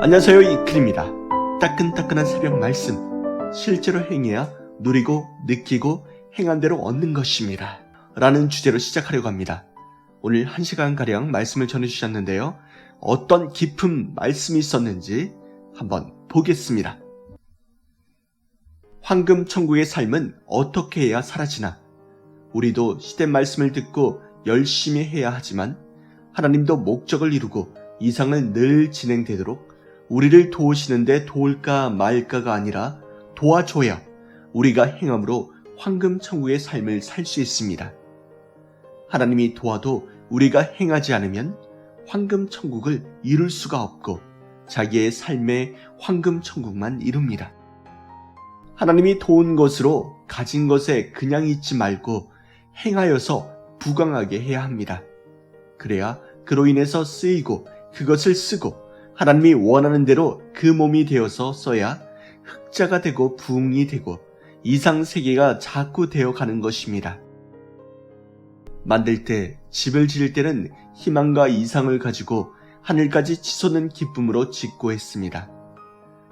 안녕하세요, 이클입니다. 따끈따끈한 새벽 말씀, 실제로 행해야 누리고 느끼고 행한 대로 얻는 것입니다 라는 주제로 시작하려고 합니다. 오늘 1시간가량 말씀을 전해주셨는데요, 어떤 깊은 말씀이 있었는지 한번 보겠습니다. 황금천국의 삶은 어떻게 해야 사라지나? 우리도 시대 말씀을 듣고 열심히 해야 하지만 하나님도 목적을 이루고 이상을 늘 진행되도록 우리를 도우시는데 도울까 말까가 아니라 도와줘야 우리가 행함으로 황금천국의 삶을 살 수 있습니다. 하나님이 도와도 우리가 행하지 않으면 황금천국을 이룰 수가 없고 자기의 삶의 황금천국만 이룹니다. 하나님이 도운 것으로 가진 것에 그냥 있지 말고 행하여서 부강하게 해야 합니다. 그래야 그로 인해서 쓰이고 그것을 쓰고 하나님이 원하는 대로 그 몸이 되어서 써야 흑자가 되고 부흥이 되고 이상세계가 자꾸 되어가는 것입니다. 만들 때, 집을 지을 때는 희망과 이상을 가지고 하늘까지 치솟는 기쁨으로 짓고 했습니다.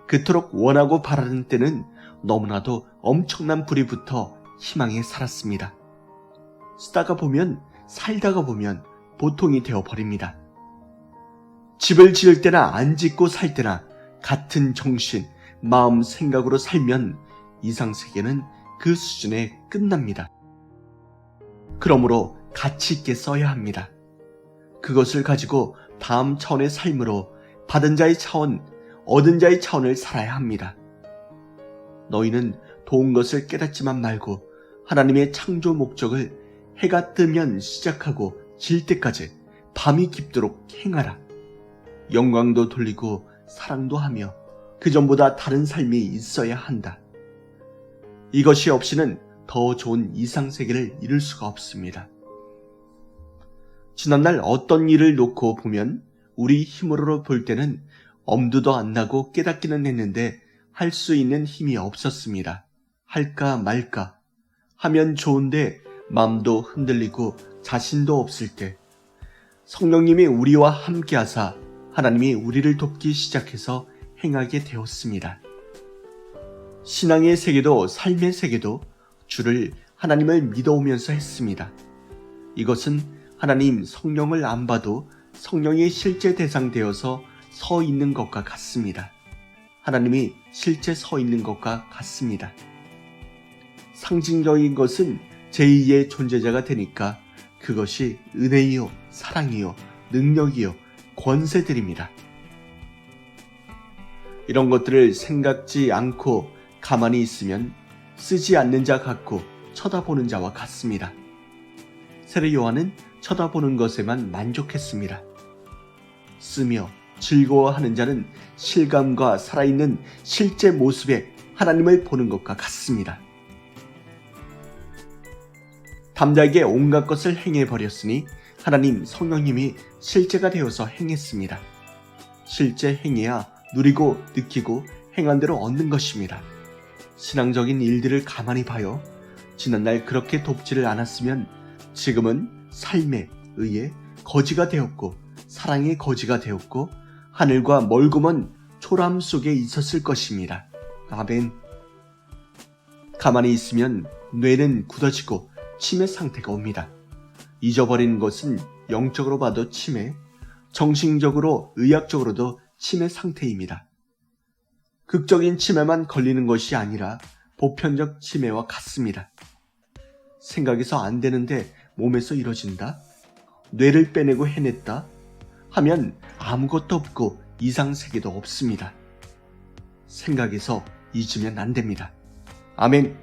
그토록 원하고 바라는 때는 너무나도 엄청난 불이 붙어 희망에 살았습니다. 쓰다가 보면, 살다가 보면 보통이 되어버립니다. 집을 지을 때나 안 짓고 살 때나 같은 정신, 마음, 생각으로 살면 이상세계는 그 수준에 끝납니다. 그러므로 가치 있게 써야 합니다. 그것을 가지고 다음 차원의 삶으로 받은 자의 차원, 얻은 자의 차원을 살아야 합니다. 너희는 도운 것을 깨닫지만 말고 하나님의 창조 목적을 해가 뜨면 시작하고 질 때까지 밤이 깊도록 행하라. 영광도 돌리고 사랑도 하며 그 전보다 다른 삶이 있어야 한다. 이것이 없이는 더 좋은 이상세계를 이룰 수가 없습니다. 지난날 어떤 일을 놓고 보면 우리 힘으로 볼 때는 엄두도 안 나고 깨닫기는 했는데 할 수 있는 힘이 없었습니다. 할까 말까 하면 좋은데 마음도 흔들리고 자신도 없을 때 성령님이 우리와 함께 하사 하나님이 우리를 돕기 시작해서 행하게 되었습니다. 신앙의 세계도 삶의 세계도 주를 하나님을 믿어오면서 했습니다. 이것은 하나님 성령을 안 봐도 성령이 실제 대상 되어서 서 있는 것과 같습니다. 하나님이 실제 서 있는 것과 같습니다. 상징적인 것은 제2의 존재자가 되니까 그것이 은혜이요, 사랑이요, 능력이요, 권세들입니다. 이런 것들을 생각지 않고 가만히 있으면 쓰지 않는 자 같고 쳐다보는 자와 같습니다. 세례 요한은 쳐다보는 것에만 만족했습니다. 쓰며 즐거워하는 자는 실감과 살아있는 실제 모습에 하나님을 보는 것과 같습니다. 담대하게 온갖 것을 행해버렸으니 하나님 성령님이 실제가 되어서 행했습니다. 실제 행해야 누리고 느끼고 행한 대로 얻는 것입니다. 신앙적인 일들을 가만히 봐요. 지난날 그렇게 돕지를 않았으면 지금은 삶에 의해 거지가 되었고 사랑의 거지가 되었고 하늘과 멀고 먼 초라함 속에 있었을 것입니다. 아멘. 가만히 있으면 뇌는 굳어지고 치매 상태가 옵니다. 잊어버리는 것은 영적으로 봐도 치매, 정신적으로 의학적으로도 치매 상태입니다. 극적인 치매만 걸리는 것이 아니라 보편적 치매와 같습니다. 생각에서 안 되는데 몸에서 이뤄진다? 뇌를 빼내고 해냈다? 하면 아무것도 없고 이상세계도 없습니다. 생각에서 잊으면 안 됩니다. 아멘.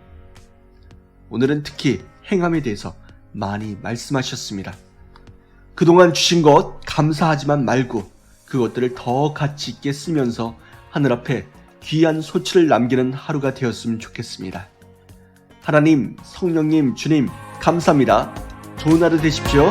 오늘은 특히 행함에 대해서 많이 말씀하셨습니다. 그동안 주신 것 감사하지만 말고 그것들을 더 가치 있게 쓰면서 하늘 앞에 귀한 소치를 남기는 하루가 되었으면 좋겠습니다. 하나님, 성령님, 주님 감사합니다. 좋은 하루 되십시오.